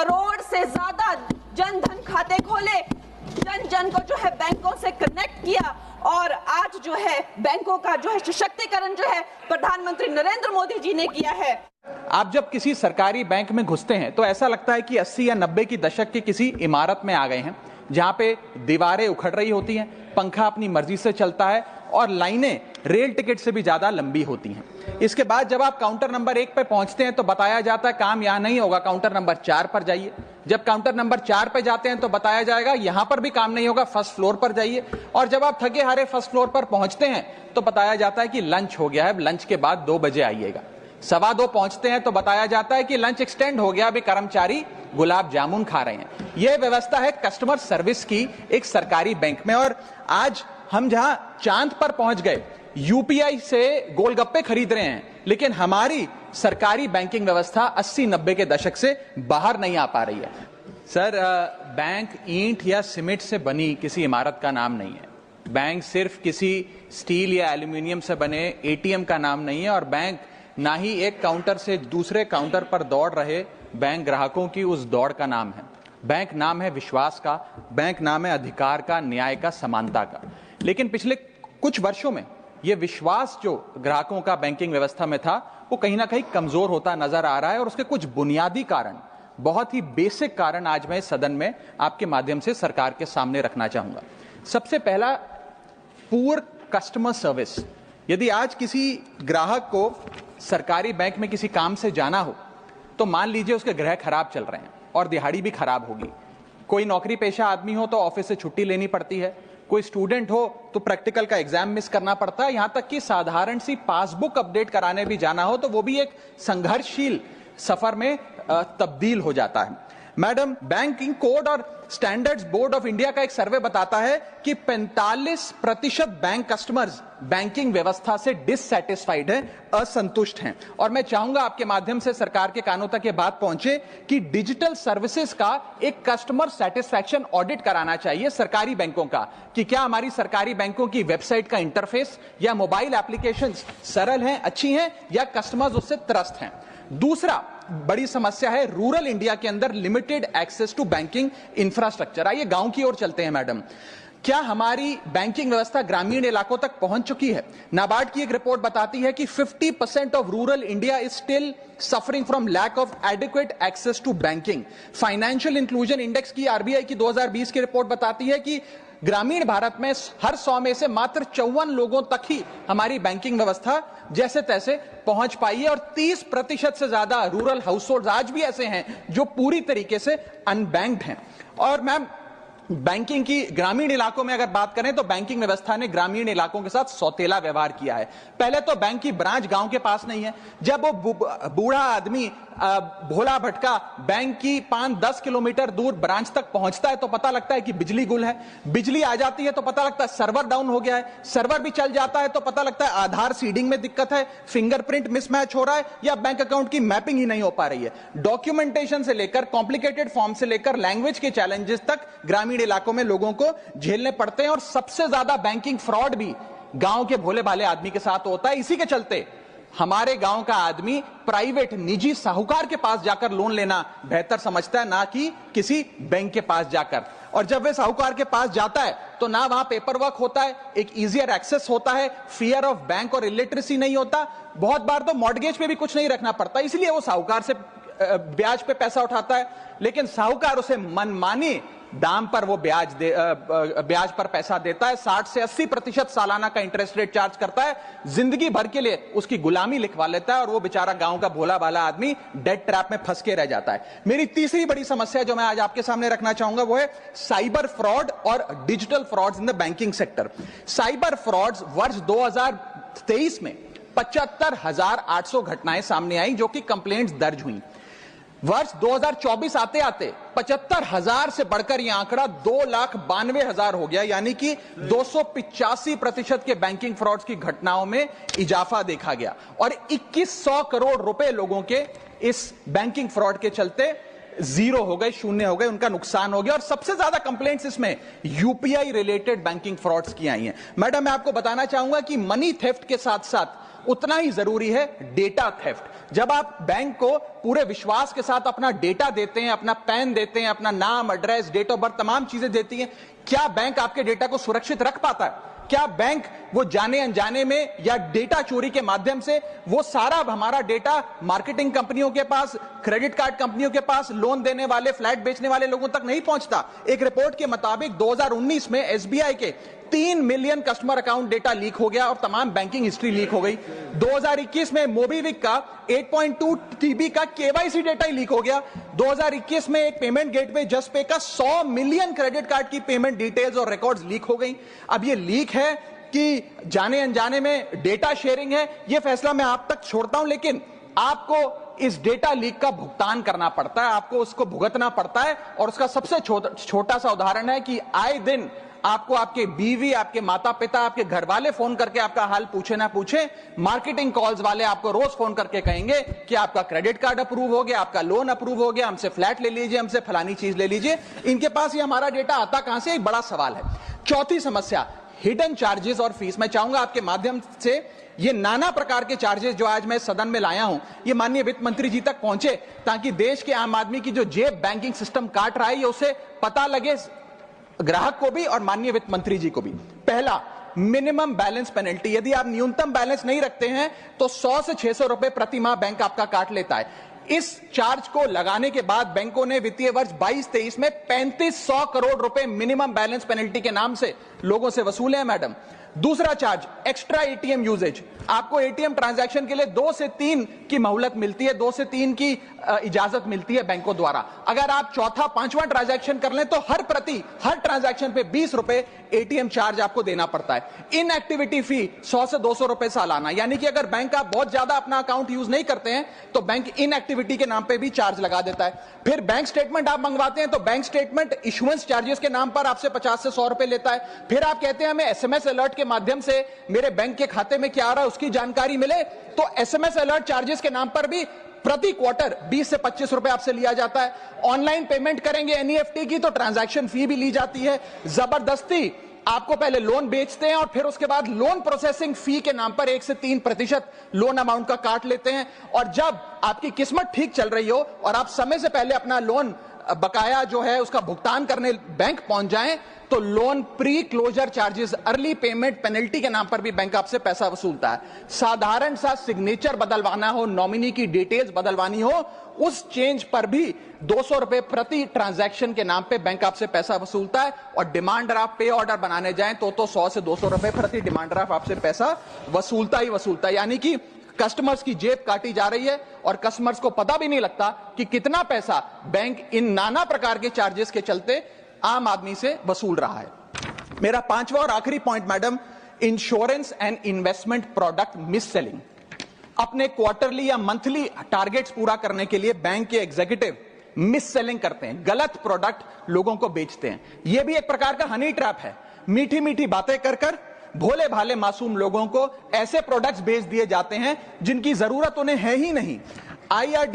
करोड़ से ज्यादा जनधन खाते खोले, जन जन को जो है बैंकों से कनेक्ट किया और आज जो है बैंकों का जो है सशक्तिकरण जो है प्रधानमंत्री नरेंद्र मोदी जी ने किया है। आप जब किसी सरकारी बैंक में घुसते हैं तो ऐसा लगता है कि 80 या 90 की दशक की किसी इमारत में आ गए हैं, जहां पे दीवारें उखड़ रही होती हैं, पंखा अपनी मर्जी से चलता है और लाइनें रेल टिकट से भी ज्यादा लंबी होती हैं। इसके बाद जब आप काउंटर नंबर 1 पे पहुंचते हैं तो बताया जाता है काम यहां नहीं होगा, काउंटर नंबर 4 पर जाइए। जब काउंटर नंबर 4 पे जाते हैं तो बताया जाएगा यहां पर भी काम नहीं होगा, फर्स्ट फ्लोर पर जाइए। और जब आप थके हारे फर्स्ट फ्लोर पर पहुंचते हैं तो बताया जाता है कि लंच हो गया है, लंच के बाद 2 बजे आइएगा। 2:15 पहुंचते हैं तो बताया जाता है कि लंच एक्सटेंड हो गया, अभी कर्मचारी गुलाब जामुन खा रहे हैं। यह व्यवस्था है कस्टमर सर्विस की एक सरकारी बैंक में। और आज हम जहां चांद पर पहुंच गए, यूपीआई से गोलगप्पे खरीद रहे हैं, लेकिन हमारी सरकारी बैंकिंग व्यवस्था 80-90 के दशक से बाहर नहीं आ पा रही है। सर, बैंक ईंट या सीमेंट से बनी किसी इमारत का नाम नहीं है। बैंक सिर्फ किसी स्टील या एल्यूमिनियम से बने एटीएम का नाम नहीं है। और बैंक ना ही एक काउंटर से दूसरे काउंटर पर दौड़ रहे बैंक ग्राहकों की उस दौड़ का नाम है। बैंक नाम है विश्वास का, बैंक नाम है अधिकार का, न्याय का, समानता का। लेकिन पिछले कुछ वर्षों में यह विश्वास जो ग्राहकों का बैंकिंग व्यवस्था में था वो कहीं ना कहीं कमजोर होता नजर आ रहा है। और उसके कुछ बुनियादी कारण, बहुत ही बेसिक कारण आज मैं सदन में आपके माध्यम से सरकार के सामने रखना चाहूंगा। सबसे पहला, पुअर कस्टमर सर्विस। यदि आज किसी ग्राहक को सरकारी बैंक में किसी काम से जाना हो तो मान लीजिए उसके ग्रह खराब चल रहे हैं और दिहाड़ी भी खराब होगी। कोई नौकरी पेशा आदमी हो तो ऑफिस से छुट्टी लेनी पड़ती है, कोई स्टूडेंट हो तो प्रैक्टिकल का एग्जाम मिस करना पड़ता है, यहां तक कि साधारण सी पासबुक अपडेट कराने भी जाना हो तो वो भी एक संघर्षशील सफर में तब्दील हो जाता है। मैडम, बैंकिंग कोड और स्टैंडर्ड्स बोर्ड ऑफ इंडिया का एक सर्वे बताता है कि 45% बैंक कस्टमर्स बैंकिंग व्यवस्था से डिससैटिस्फाइड हैं, असंतुष्ट हैं। और मैं चाहूंगा आपके माध्यम से सरकार के कानों तक ये बात पहुंचे कि डिजिटल सर्विसेज का एक कस्टमर सेटिस्फैक्शन ऑडिट कराना चाहिए सरकारी बैंकों का, कि क्या हमारी सरकारी बैंकों की वेबसाइट का इंटरफेस या मोबाइल एप्लीकेशंस सरल हैं, अच्छी हैं, या कस्टमर्स उससे त्रस्त हैं। दूसरा बड़ी समस्या है रूरल इंडिया के अंदर limited access to banking infrastructure. आइए गांव की ओर चलते हैं। मैडम, क्या हमारी बैंकिंग व्यवस्था ग्रामीण इलाकों तक पहुंच चुकी है? नाबार्ड की एक रिपोर्ट बताती है कि 50% off rural India is still suffering from lack of adequate access to banking. Financial inclusion index की, आरबीआई की 2020 की रिपोर्ट बताती है कि ग्रामीण भारत में हर 100 में से मात्र 54 लोगों तक ही हमारी बैंकिंग व्यवस्था जैसे तैसे पहुंच पाई है। और 30% से ज्यादा रूरल हाउसहोल्ड आज भी ऐसे हैं जो पूरी तरीके से अनबैंक्ड हैं। और मैम, बैंकिंग की ग्रामीण इलाकों में अगर बात करें तो बैंकिंग व्यवस्था ने ग्रामीण इलाकों के साथ सौतेला व्यवहार किया है। पहले तो बैंक की ब्रांच गांव के पास नहीं है। जब वो बूढ़ा आदमी भोला भटका बैंक की 5-10 किलोमीटर दूर ब्रांच तक पहुंचता है तो पता लगता है कि बिजली गुल है। बिजली आ जाती है तो पता लगता है सर्वर डाउन हो गया है। सर्वर भी चल जाता है तो पता लगता है आधार सीडिंग में दिक्कत है, फिंगरप्रिंट मिसमैच हो रहा है, या बैंक अकाउंट की मैपिंग ही नहीं हो पा रही है। डॉक्यूमेंटेशन से लेकर कॉम्प्लिकेटेड फॉर्म से लेकर लैंग्वेज के चैलेंजेस तक ग्रामीण इलाकों में लोगों को झेलने पड़ते हैं। और सबसे ज्यादा बैंकिंग फ्रॉड भी गांव के भोले भाले आदमी के साथ होता है। इसी के चलते हमारे गांव का आदमी प्राइवेट निजी साहूकार के पास जाकर लोन लेना बेहतर समझता है, ना कि किसी बैंक के पास जाकर। और जब वे साहूकार के पास जाता है तो ना वहां पेपर वर्क होता है, एक इजियर एक्सेस होता है, फियर ऑफ बैंक और इलिटरेसी नहीं होता, बहुत बार तो मॉर्गेज पे भी कुछ नहीं रखना पड़ता, इसलिए वो साहूकार से ब्याज पे पैसा उठाता है। लेकिन साहूकार उसे मनमानी दाम पर वो ब्याज पर पैसा देता है। 60 से 80% सालाना का इंटरेस्ट रेट चार्ज करता है, जिंदगी भर के लिए उसकी गुलामी लिखवा लेता है और वो बेचारा गांव का भोला भाला आदमी डेट ट्रैप में फंस के रह जाता है। मेरी तीसरी बड़ी समस्या जो मैं आज आपके सामने रखना चाहूंगा वो है साइबर फ्रॉड और digital frauds in the banking sector. Cyber frauds वर्ष 2023 में 75,800 घटनाएं सामने आई जो कि कंप्लेंट्स दर्ज हुई। वर्ष 2024 आते आते 75,000 से बढ़कर यह आंकड़ा 2,92,000 हो गया, यानी कि 285% के बैंकिंग फ्रॉड्स की घटनाओं में इजाफा देखा गया। और 2100 करोड़ रुपए लोगों के इस बैंकिंग फ्रॉड के चलते जीरो हो गए, शून्य हो गए, उनका नुकसान हो गया। और सबसे ज्यादा कंप्लेंट्स इसमें यूपीआई रिलेटेड बैंकिंग फ्रॉड्स की आई हैं। मैडम, मैं आपको बताना चाहूंगा कि मनी थेफ्ट के साथ साथ उतना ही जरूरी है डेटा थेफ्ट। जब आप बैंक को पूरे विश्वास के साथ अपना डेटा देते हैं, अपना पैन देते हैं, अपना नाम, एड्रेस, डेट ऑफ बर्थ, तमाम चीजें देती हैं, क्या बैंक आपके डेटा को सुरक्षित रख पाता है? क्या बैंक वो जाने अनजाने में या डेटा चोरी के माध्यम से वो सारा हमारा डेटा मार्केटिंग कंपनियों के पास, क्रेडिट कार्ड कंपनियों के पास, लोन देने वाले, फ्लैट बेचने वाले लोगों तक नहीं पहुंचता? एक रिपोर्ट के मुताबिक 2019 में एसबीआई के 3 million customer account data leak हो गया और तमाम बैंकिंग हिस्ट्री लीक हो गई। 2021 में मोबीविक का 8.2 TB का केवाईसी डेटा ही लीक हो गया। 2021 में एक पेमेंट गेटवे जस्टपे का 100 मिलियन क्रेडिट कार्ड की पेमेंट डिटेल्स और रिकॉर्ड्स लीक हो गई। अब ये लीक है कि जाने अनजाने में डेटा शेयरिंग है, ये फैसला मैं आप तक छोड़ता हूं, लेकिन आपको इस डेटा लीक का भुगतान करना पड़ता है, आपको उसको भुगतना पड़ता है। और उसका सबसे छोटा सा उदाहरण है कि आए दिन आपको आपके बीवी, आपके माता पिता, आपके घर वाले फोन करके आपका हाल पूछे ना पूछे, मार्केटिंग कॉल्स वाले आपको रोज फोन करके कहेंगे कि आपका क्रेडिट कार्ड अप्रूव हो गया, आपका लोन अप्रूव हो गया, हमसे फ्लैट ले लीजिए, हमसे फलानी चीज ले लीजिए। इनके पास ये हमारा डेटा आता कहां से, एक बड़ा सवाल है। चौथी समस्या, हिडन चार्जेस और फीस। मैं चाहूंगा आपके माध्यम से ये नाना प्रकार के चार्जेस जो आज मैं सदन में लाया हूं, ये माननीय वित्त मंत्री जी तक पहुंचे, ताकि देश के आम आदमी की जो जेब बैंकिंग सिस्टम काट रहा है, ये उसे पता लगे, ग्राहक को भी और माननीय वित्त मंत्री जी को भी। पहला, मिनिमम बैलेंस पेनल्टी। यदि आप न्यूनतम बैलेंस नहीं रखते हैं तो 100 से 600 रुपए प्रति माह बैंक आपका काट लेता है। इस चार्ज को लगाने के बाद बैंकों ने वित्तीय वर्ष 22-23 में 3500 करोड़ रुपए मिनिमम बैलेंस पेनल्टी के नाम से लोगों से वसूले हैं मैडम। दूसरा चार्ज, एक्स्ट्रा एटीएम यूजेज। आपको एटीएम ट्रांजैक्शन के लिए 2 से 3 की मोहलत मिलती है, 2 से 3 की इजाजत मिलती है बैंकों द्वारा। अगर आप चौथा, पांचवा ट्रांजैक्शन कर लें तो हर ट्रांजैक्शन पे 20 रुपए एटीएम चार्ज आपको देना पड़ता है। इनएक्टिविटी फी 100 से 200 रुपए सालाना, यानी कि अगर बैंक आप बहुत ज्यादा अपना अकाउंट यूज नहीं करते हैं तो बैंक इनएक्टिविटी के नाम पे भी चार्ज लगा देता है। फिर बैंक स्टेटमेंट आप मंगवाते हैं तो बैंक स्टेटमेंट इशुएंस चार्जेस के नाम पर आपसे 50 से 100 रुपए लेता है। फिर आप कहते हैं हमें एसएमएस अलर्ट के माध्यम से मेरे बैंक के खाते में क्या आ रहा है उसकी जानकारी मिले, तो एसएमएस अलर्ट चार्जेस के नाम पर भी प्रति क्वार्टर 20 से 25 रुपए आपसे लिया जाता है। ऑनलाइन पेमेंट करेंगे एनईएफटी की तो ट्रांजैक्शन फी भी ली जाती है। जबरदस्ती आपको पहले लोन बेचते हैं और फिर उसके बाद लोन प्रोसेसिंग फी के नाम पर 1 से 3% लोन अमाउंट का काट लेते हैं। और जब आपकी किस्मत ठीक चल रही हो और आप समय से पहले अपना लोन बकाया जो है उसका भुगतान करने बैंक पहुंच जाएं तो loan pre closure charges, early payment penalty के नाम पर भी बैंक आपसे पैसा वसूलता है। साधारण सा सिग्नेचर बदलवाना हो, नॉमिनी की डिटेल्स बदलवानी हो, उस चेंज पर भी 200 रुपए प्रति ट्रांजैक्शन के नाम पे बैंक आपसे पैसा वसूलता है। और डिमांड ड्राफ्ट, पे ऑर्डर बनाने जाएं तो 100 से 200 रुपए प्रति डिमांड ड्राफ्ट आपसे पैसा वसूलता ही वसूलता है। यानी कि कस्टमर्स की जेब काटी जा रही है और कस्टमर्स को पता भी नहीं लगता कि कितना पैसा बैंक इन नाना प्रकार के चार्जेस के चलते आम आदमी से वसूल रहा है। मेरा पांचवा और आखिरी point madam, insurance and investment product miss selling. अपने क्वार्टरली या मंथली टारगेट्स पूरा करने के लिए बैंक के एग्जीक्यूटिव मिस सेलिंग करते हैं, गलत प्रोडक्ट लोगों को बेचते हैं। यह भी एक प्रकार का हनी ट्रैप है। मीठी मीठी बातें कर भोले भाले मासूम लोगों को ऐसे प्रोडक्ट्स बेच दिए जाते हैं जिनकी जरूरत उन्हें है ही नहीं। IRDAI